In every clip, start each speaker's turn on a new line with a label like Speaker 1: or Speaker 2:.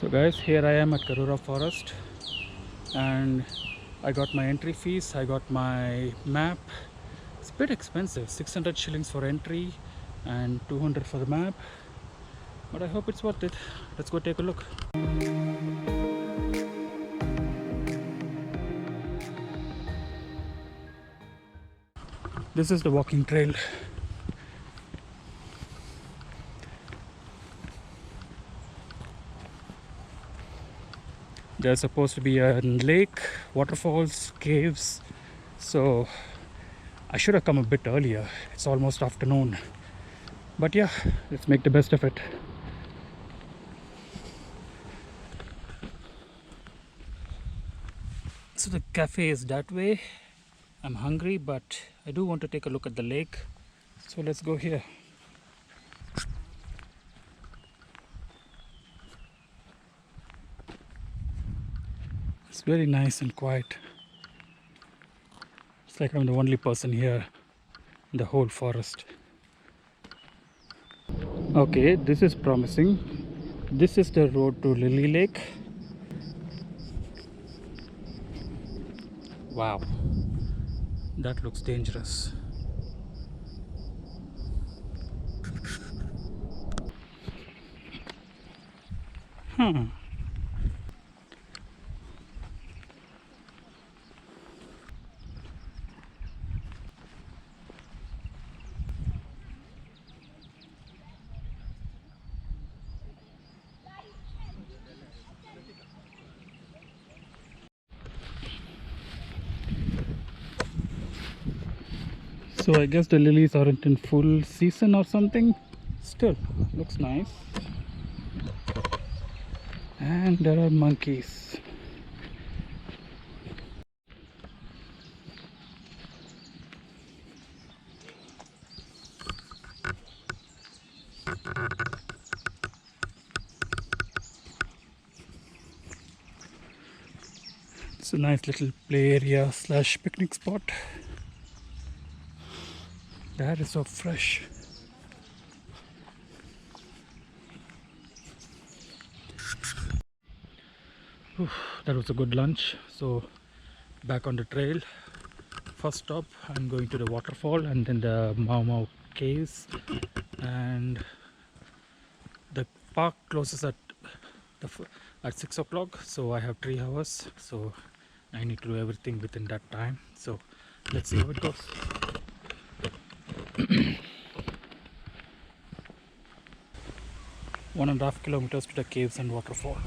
Speaker 1: So guys, here I am at Karura Forest and I got my entry fees, I got my map. It's a bit expensive, 600 shillings for entry and 200 for the map, but I hope it's worth it. Let's go take a look. This is the walking trail. There's supposed to be a lake, waterfalls, caves, so I should have come a bit earlier. It's almost afternoon, but yeah, let's make the best of it. So the cafe is that way. I'm hungry, but I do want to take a look at the lake, so let's go here. It's very nice and quiet. It's like I'm the only person here in the whole forest. Okay, this is promising. This is the road to Lily Lake. Wow, that looks dangerous. Hmm. So I guess the lilies aren't in full season or something. Still, looks nice. And there are monkeys. It's a nice little play area slash picnic spot. The air is so fresh. Oof, that was a good lunch. So back on the trail. First stop, I'm going to the waterfall and then the Mau Mau caves. And the park closes at at 6 o'clock, so I have 3 hours. So I need to do everything within that time. So let's see how it goes. 1.5 kilometers to the caves and waterfall.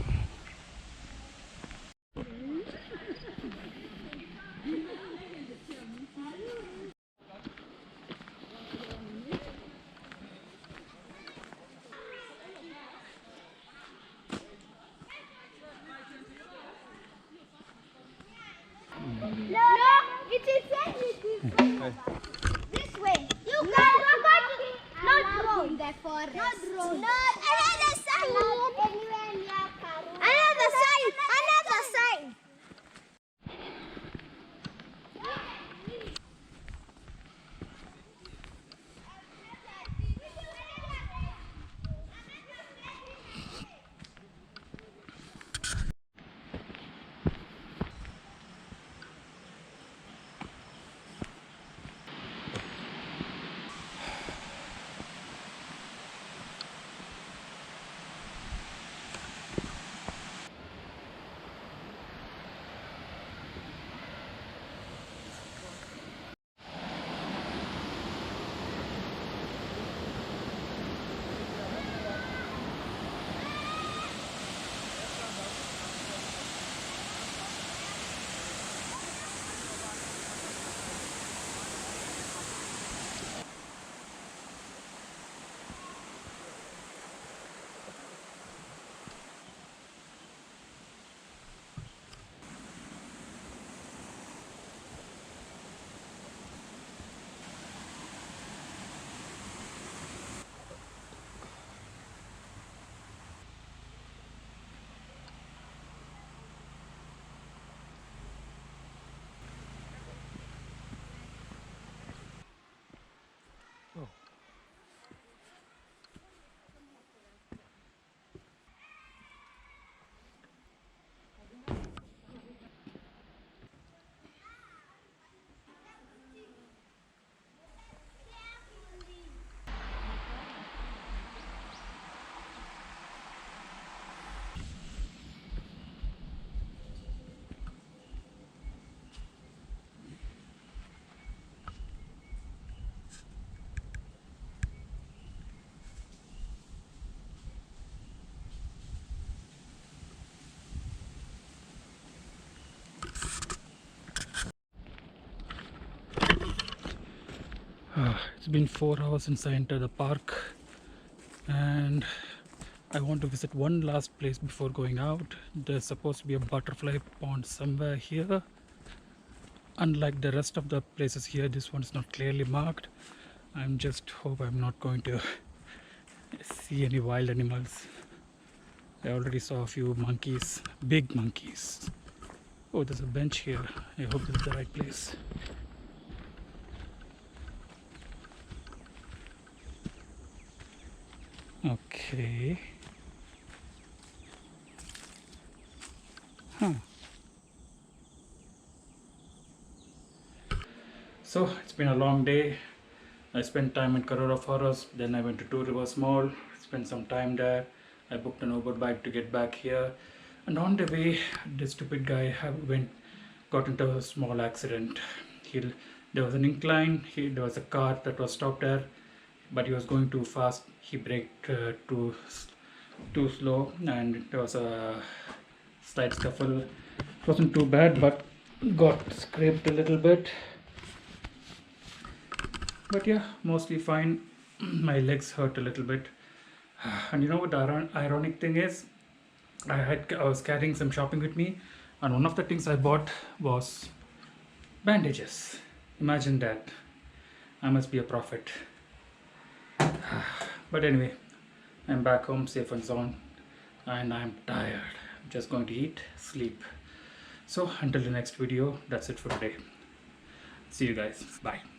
Speaker 2: No, it is this way. You guys are going to not road. In the forest. Not road. Not anywhere near Karura.
Speaker 1: It's been 4 hours since I entered the park, and I want to visit one last place before going out. There's supposed to be a butterfly pond somewhere here. Unlike the rest of the places here, this one is not clearly marked. I'm just hope I'm not going to see any wild animals. I already saw a few monkeys, big monkeys. Oh, there's a bench here. I hope this is the right place. Okay. Huh. So it's been a long day. I spent time in Karura Forest, then I went to Two Rivers Mall, spent some time there. I booked an Uber bike to get back here. And on the way, this stupid guy got into a small accident. There was an incline, there was a car that was stopped there, but he was going too fast. He braked too slow, and there was a slight scuffle. It wasn't too bad, but got scraped a little bit. But yeah, mostly fine. My legs hurt a little bit. And you know what the ironic thing is? I was carrying some shopping with me, and one of the things I bought was bandages. Imagine that. I must be a prophet. But anyway, I'm back home safe and sound, and I'm tired. I'm just going to eat, sleep. So until the next video, that's it for today. See you guys. Bye.